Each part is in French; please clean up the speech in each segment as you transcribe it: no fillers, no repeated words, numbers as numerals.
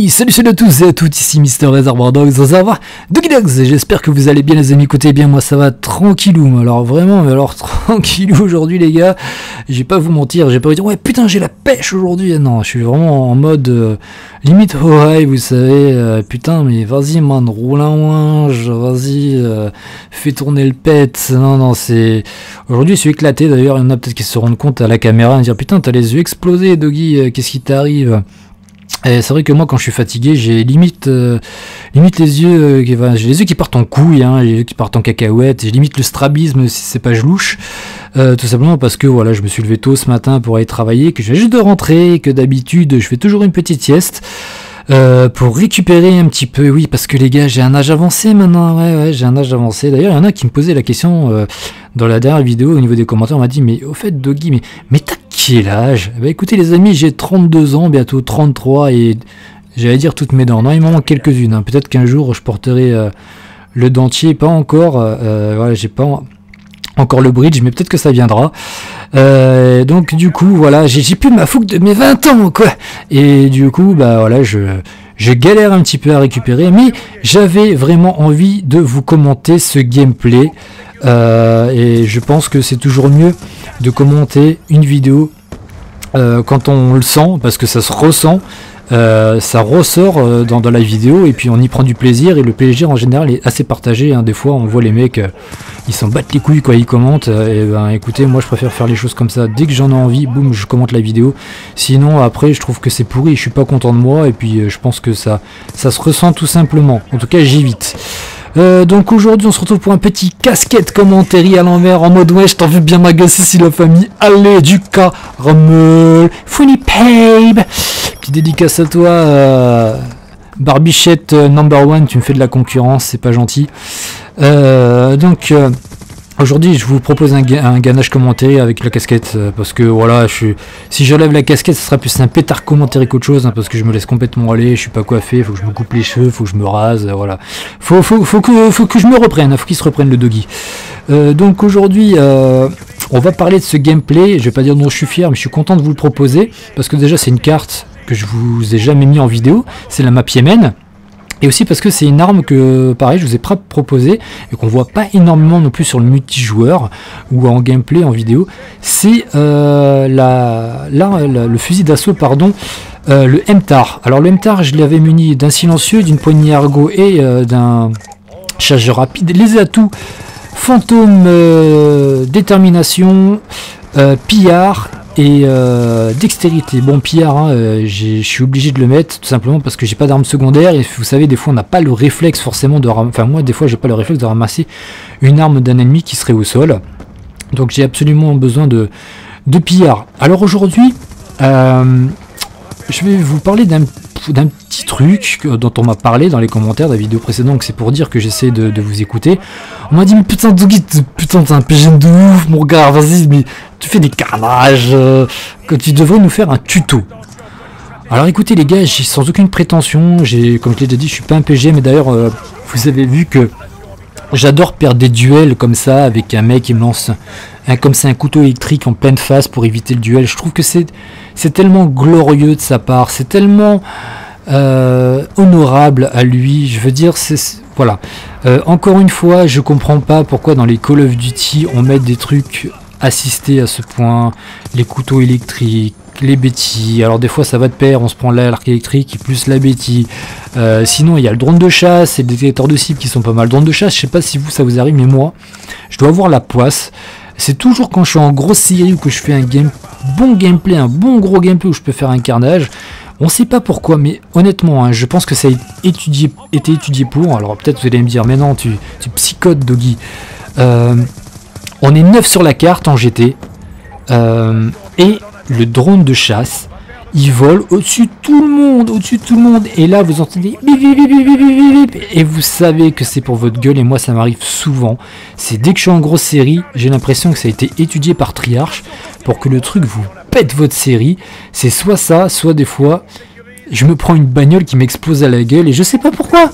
Oui, salut à tous et à toutes, ici Mister Reservoir Dogs, ça va Doggy Dogs, j'espère que vous allez bien les amis, écoutez bien, moi ça va tranquillou, alors vraiment, mais alors tranquillou aujourd'hui les gars, je vais pas vous mentir, j'ai pas vous dire, ouais putain j'ai la pêche aujourd'hui, non, je suis vraiment en mode limite oh high, vous savez, putain mais vas-y man, roule un ouinge, vas-y, fais tourner le pet, non c'est, aujourd'hui je suis éclaté d'ailleurs, il y en a peut-être qui se rendent compte à la caméra et dire putain t'as les yeux explosés Doggy, qu'est-ce qui t'arrive? Et c'est vrai que moi quand je suis fatigué j'ai limite les yeux j'ai les yeux qui partent en couilles, hein, les yeux qui partent en cacahuètes, j'ai limite le strabisme si c'est pas gelouche, tout simplement parce que voilà je me suis levé tôt ce matin pour aller travailler, que je viens juste de rentrer, que d'habitude je fais toujours une petite sieste pour récupérer un petit peu, oui parce que les gars j'ai un âge avancé maintenant, ouais j'ai un âge avancé, d'ailleurs il y en a qui me posaient la question dans la dernière vidéo au niveau des commentaires, on m'a dit mais au fait Doggy mais t'as quel âge? Bah écoutez les amis, j'ai 32 ans, bientôt 33 et j'allais dire toutes mes dents, non il m'en manque quelques-unes, hein. Peut-être qu'un jour je porterai le dentier, pas encore, voilà j'ai pas encore le bridge, mais peut-être que ça viendra. Donc du coup voilà, j'ai plus ma fougue de mes 20 ans quoi. Et du coup bah voilà je galère un petit peu à récupérer, mais j'avais vraiment envie de vous commenter ce gameplay. Et je pense que c'est toujours mieux de commenter une vidéo quand on le sent, parce que ça se ressent, ça ressort dans la vidéo et puis on y prend du plaisir, et le plaisir en général est assez partagé, hein. Des fois on voit les mecs ils s'en battent les couilles quand ils commentent, et ben écoutez moi je préfère faire les choses comme ça, dès que j'en ai envie boum je commente la vidéo, sinon après je trouve que c'est pourri, je suis pas content de moi, et puis je pense que ça se ressent tout simplement, en tout cas j'évite. Donc aujourd'hui on se retrouve pour un petit casquette commentaire à l'envers en mode ouais je t'en veux bien ma gueule, c'est si la famille, allez du caramel, funny babe, petite dédicace à toi Barbichette number one, tu me fais de la concurrence, c'est pas gentil. Donc aujourd'hui je vous propose un ganache commentaire avec la casquette, parce que voilà si j'enlève la casquette ce sera plus un pétard commentaire qu'autre chose, hein, parce que je me laisse complètement aller, je suis pas coiffé, faut que je me coupe les cheveux, faut que je me rase, voilà, faut que je me reprenne, faut qu'il se reprenne le Doggy. Donc aujourd'hui on va parler de ce gameplay, je vais pas dire dont je suis fier, mais je suis content de vous le proposer, parce que déjà c'est une carte que je vous ai jamais mis en vidéo, c'est la map Yémen. Et aussi parce que c'est une arme que, pareil, je vous ai pas proposé et qu'on voit pas énormément non plus sur le multijoueur ou en gameplay, en vidéo. C'est le fusil d'assaut, pardon, le MTAR. Alors le MTAR, je l'avais muni d'un silencieux, d'une poignée ergo et d'un chargeur rapide. Les atouts, fantôme, détermination, pillard et dextérité. Bon pillard, hein, je suis obligé de le mettre tout simplement parce que j'ai pas d'arme secondaire, et vous savez des fois on n'a pas le réflexe forcément de enfin moi des fois j'ai pas le réflexe de ramasser une arme d'un ennemi qui serait au sol, donc j'ai absolument besoin de pillard. Alors aujourd'hui je vais vous parler d'un petit truc dont on m'a parlé dans les commentaires de la vidéo précédente, donc c'est pour dire que j'essaie de vous écouter. On m'a dit mais putain Doggy, putain t'es un PGM de ouf mon gars, vas-y mais tu fais des carnages, que tu devrais nous faire un tuto. Alors écoutez les gars, j'ai sans aucune prétention, comme je l'ai déjà dit, je suis pas un PG, mais d'ailleurs vous avez vu que j'adore perdre des duels comme ça avec un mec qui me lance comme ça un couteau électrique en pleine face pour éviter le duel. Je trouve que c'est tellement glorieux de sa part, c'est tellement honorable à lui, je veux dire, voilà. Encore une fois, je comprends pas pourquoi dans les Call of Duty on met des trucs assistés à ce point, les couteaux électriques, les bétis, alors des fois ça va de pair, on se prend l'arc électrique plus la bétie, sinon il y a le drone de chasse et des détecteurs de cibles qui sont pas mal. Drone de chasse, je sais pas si ça vous arrive, mais moi je dois avoir la poisse, c'est toujours quand je suis en grosse série ou que je fais un bon gameplay, un bon gros gameplay où je peux faire un carnage, on sait pas pourquoi, mais honnêtement hein, je pense que ça a été étudié pour, alors peut-être vous allez me dire mais non tu psychotes Doggy, on est 9 sur la carte en GT, et le drone de chasse, il vole au-dessus de tout le monde, et là vous entendez bip, bip, bip, bip, bip, bip, et vous savez que c'est pour votre gueule, et moi ça m'arrive souvent, c'est dès que je suis en grosse série, j'ai l'impression que ça a été étudié par Triarch, pour que le truc vous pète votre série, c'est soit ça, soit des fois, je me prends une bagnole qui m'explose à la gueule, et je sais pas pourquoi,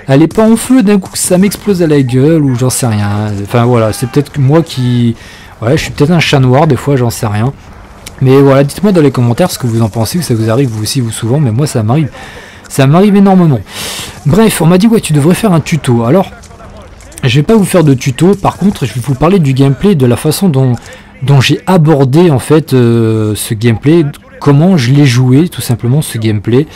elle est pas en feu, d'un coup ça m'explose à la gueule, ou j'en sais rien, enfin voilà, c'est peut-être que moi qui... Ouais, je suis peut-être un chat noir, des fois, j'en sais rien. Mais voilà, dites-moi dans les commentaires ce que vous en pensez, que ça vous arrive vous aussi, vous souvent, mais moi ça m'arrive Ça m'arrive énormément. Bref, on m'a dit ouais tu devrais faire un tuto. Alors, je vais pas vous faire de tuto, par contre je vais vous parler du gameplay, de la façon dont j'ai abordé en fait ce gameplay, comment je l'ai joué tout simplement ce gameplay.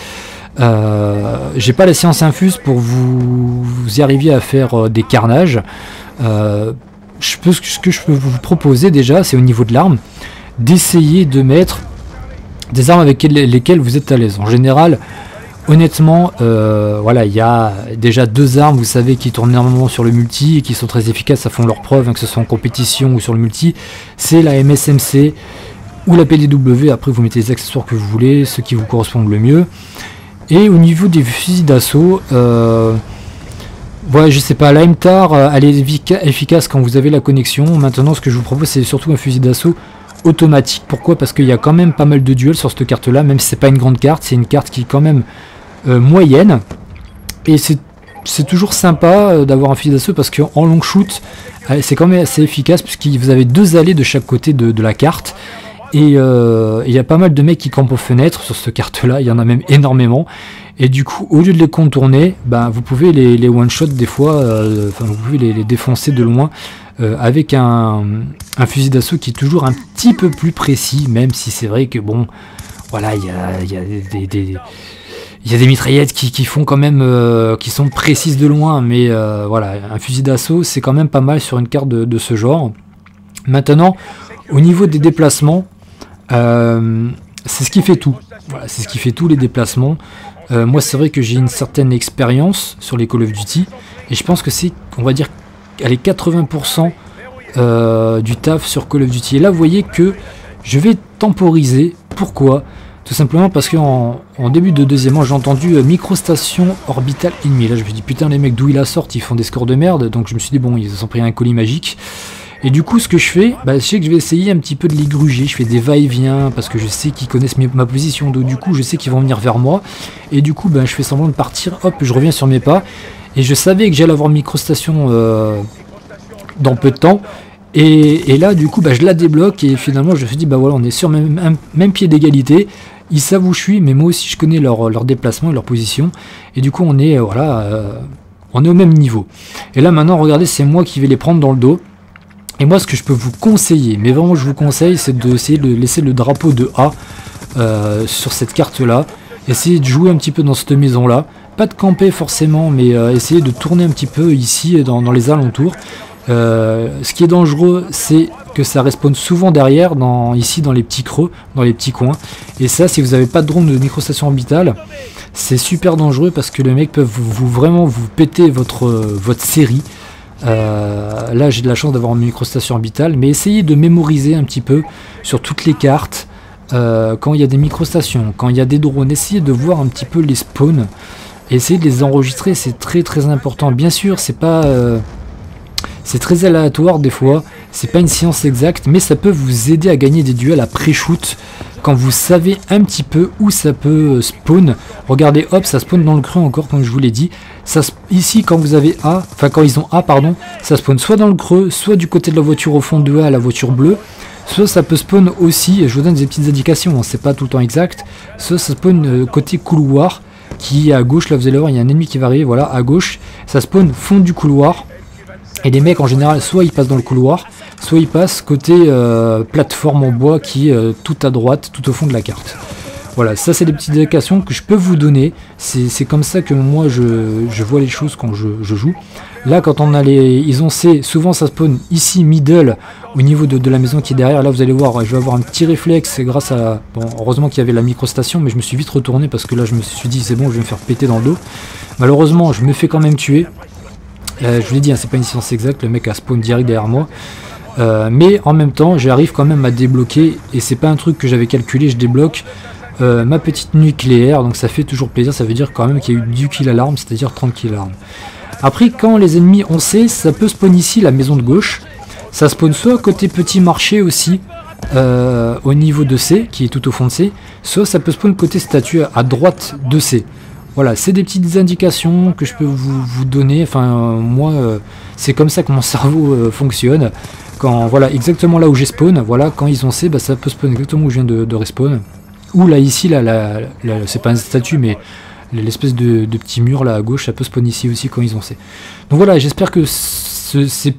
J'ai pas la science infuse pour vous y arriviez à faire des carnages. Ce que je peux vous proposer déjà, c'est au niveau de l'arme, d'essayer de mettre des armes avec lesquelles vous êtes à l'aise. En général, honnêtement, voilà, il y a déjà 2 armes, vous savez, qui tournent énormément sur le multi et qui sont très efficaces, ça font leur preuve, hein, que ce soit en compétition ou sur le multi. C'est la MSMC ou la PDW. Après, vous mettez les accessoires que vous voulez, ceux qui vous correspondent le mieux. Et au niveau des fusils d'assaut, ouais, je sais pas, la MTAR, elle est efficace quand vous avez la connexion. Maintenant, ce que je vous propose, c'est surtout un fusil d'assaut automatique. Pourquoi? Parce qu'il y a quand même pas mal de duels sur cette carte là, même si c'est pas une grande carte, c'est une carte qui est quand même moyenne, et c'est toujours sympa d'avoir un fusil d'assaut parce qu'en long shoot c'est quand même assez efficace, puisque vous avez 2 allées de chaque côté de la carte, et il y a pas mal de mecs qui campent aux fenêtres sur cette carte là, il y en a même énormément, et du coup au lieu de les contourner, ben, vous pouvez les one shot des fois, vous pouvez les défoncer de loin avec un fusil d'assaut qui est toujours un petit peu plus précis, même si c'est vrai que bon, voilà, il y a des mitraillettes qui font quand même, qui sont précises de loin, mais voilà, un fusil d'assaut c'est quand même pas mal sur une carte de ce genre. Maintenant, au niveau des déplacements, c'est ce qui fait tout. Voilà, c'est ce qui fait tout, les déplacements. Moi, c'est vrai que j'ai une certaine expérience sur les Call of Duty, et je pense que c'est, on va dire, allez, 80% du taf sur Call of Duty. Et là, vous voyez que je vais temporiser. Pourquoi? Tout simplement parce qu'en début de deuxième manche, j'ai entendu microstation orbitale ennemie. Là, je me suis dit, putain, les mecs, d'où ils la sortent? Ils font des scores de merde. Donc, je me suis dit, bon, ils ont pris un colis magique. Et du coup, ce que je fais, bah, je sais que je vais essayer un petit peu de les gruger. Je fais des va-et-vient parce que je sais qu'ils connaissent ma position. Donc, du coup, je sais qu'ils vont venir vers moi. Et du coup, bah, je fais semblant de partir. Hop, je reviens sur mes pas. Et je savais que j'allais avoir une microstation dans peu de temps. Et là, du coup, bah, je la débloque. Et finalement, je me suis dit, bah voilà, on est sur même pied d'égalité. Ils savent où je suis, mais moi aussi, je connais leur déplacement et leur position. Et du coup, on est, on est au même niveau. Et là, maintenant, regardez, c'est moi qui vais les prendre dans le dos. Et moi, ce que je peux vous conseiller, mais vraiment je vous conseille, c'est d'essayer de laisser le drapeau de A sur cette carte-là. Essayez de jouer un petit peu dans cette maison-là. Pas de camper forcément, mais essayez de tourner un petit peu ici, dans les alentours. Ce qui est dangereux, c'est que ça respawn souvent derrière, ici dans les petits creux, dans les petits coins. Et ça, si vous n'avez pas de drone de microstation orbitale, c'est super dangereux parce que les mecs peuvent vraiment vous péter votre série. Là j'ai de la chance d'avoir une microstation orbitale, mais essayez de mémoriser un petit peu sur toutes les cartes, quand il y a des microstations, quand il y a des drones, essayez de voir un petit peu les spawns, et essayez de les enregistrer, c'est très très important. Bien sûr, c'est pas c'est très aléatoire des fois, c'est pas une science exacte, mais ça peut vous aider à gagner des duels à pré-shoot quand vous savez un petit peu où ça peut spawn. Regardez, hop, ça spawn dans le creux encore, comme je vous l'ai dit. Ça, ici, quand vous avez A, enfin quand ils ont A, pardon, ça spawn soit dans le creux, soit du côté de la voiture au fond de A, la voiture bleue, soit ça peut spawn aussi, et je vous donne des petites indications, hein, c'est pas tout le temps exact, soit ça spawn côté couloir, qui est à gauche, là vous allez voir, il y a un ennemi qui va arriver, voilà, à gauche, ça spawn fond du couloir. Et les mecs en général, soit ils passent dans le couloir, soit ils passent côté plateforme en bois qui est tout à droite, tout au fond de la carte. Voilà, ça c'est des petites indications que je peux vous donner. C'est comme ça que moi je vois les choses quand je joue. Là quand on a ils ont C, souvent ça spawn ici middle au niveau de la maison qui est derrière. Là vous allez voir, je vais avoir un petit réflexe grâce à... Bon, heureusement qu'il y avait la microstation, mais je me suis vite retourné parce que là je me suis dit c'est bon, je vais me faire péter dans le dos. Malheureusement je me fais quand même tuer. Je vous l'ai dit, hein, c'est pas une science exacte, le mec a spawn direct derrière moi. Mais en même temps, j'arrive quand même à débloquer, et c'est pas un truc que j'avais calculé, je débloque ma petite nucléaire, donc ça fait toujours plaisir, ça veut dire quand même qu'il y a eu du kill alarme, c'est-à-dire 30 kill alarme. Après, quand les ennemis ont C, ça peut spawn ici, la maison de gauche. Ça spawn soit côté petit marché aussi, au niveau de C, qui est tout au fond de C, soit ça peut spawn côté statue à droite de C. Voilà, c'est des petites indications que je peux vous donner. Enfin, moi, c'est comme ça que mon cerveau fonctionne. Quand, voilà, exactement là où j'ai spawn, voilà, quand ils ont C, bah, ça peut spawn exactement où je viens de respawn. Ou là, ici, là c'est pas un statut, mais l'espèce de petit mur là à gauche, ça peut spawn ici aussi quand ils ont C. Donc voilà, j'espère que cette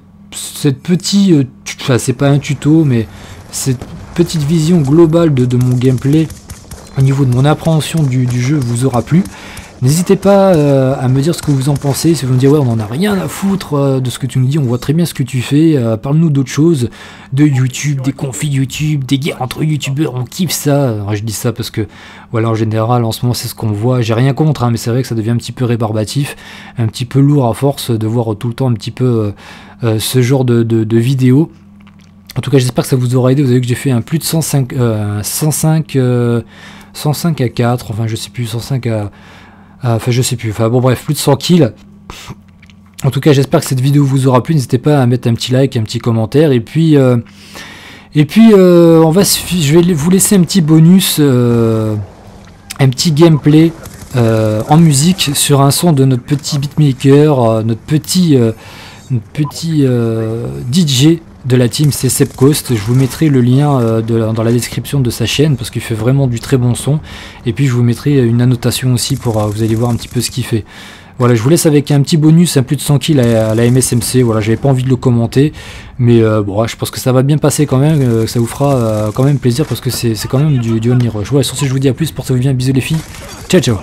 petite, enfin c'est pas un tuto, mais cette petite vision globale de mon gameplay au niveau de mon appréhension du jeu vous aura plu. N'hésitez pas à me dire ce que vous en pensez, si vous me dites ouais on en a rien à foutre de ce que tu nous dis, on voit très bien ce que tu fais, parle-nous d'autres choses, de YouTube, des conflits YouTube, des guerres entre youtubeurs, on kiffe ça. Alors, je dis ça parce que voilà en général en ce moment c'est ce qu'on voit, j'ai rien contre hein, mais c'est vrai que ça devient un petit peu rébarbatif, un petit peu lourd à force de voir tout le temps un petit peu ce genre de vidéos. En tout cas j'espère que ça vous aura aidé, vous avez vu que j'ai fait un plus de 105 à 4, enfin je sais plus, 105 à... Enfin je sais plus, enfin bon bref, plus de 100 kills. En tout cas j'espère que cette vidéo vous aura plu, n'hésitez pas à mettre un petit like, un petit commentaire, et puis je vais vous laisser un petit bonus, un petit gameplay en musique sur un son de notre petit beatmaker, notre petit DJ de la team, c'est Sepcoast. Je vous mettrai le lien dans la description de sa chaîne parce qu'il fait vraiment du très bon son, et puis je vous mettrai une annotation aussi pour vous allez voir un petit peu ce qu'il fait. Voilà, je vous laisse avec un petit bonus, un plus de 100 kills à la MSMC. Voilà, j'avais pas envie de le commenter, mais bon, je pense que ça va bien passer quand même, ça vous fera quand même plaisir parce que c'est quand même du Only Rush. Voilà, sur ce je vous dis à plus, portez-vous bien, bisous les filles, ciao ciao.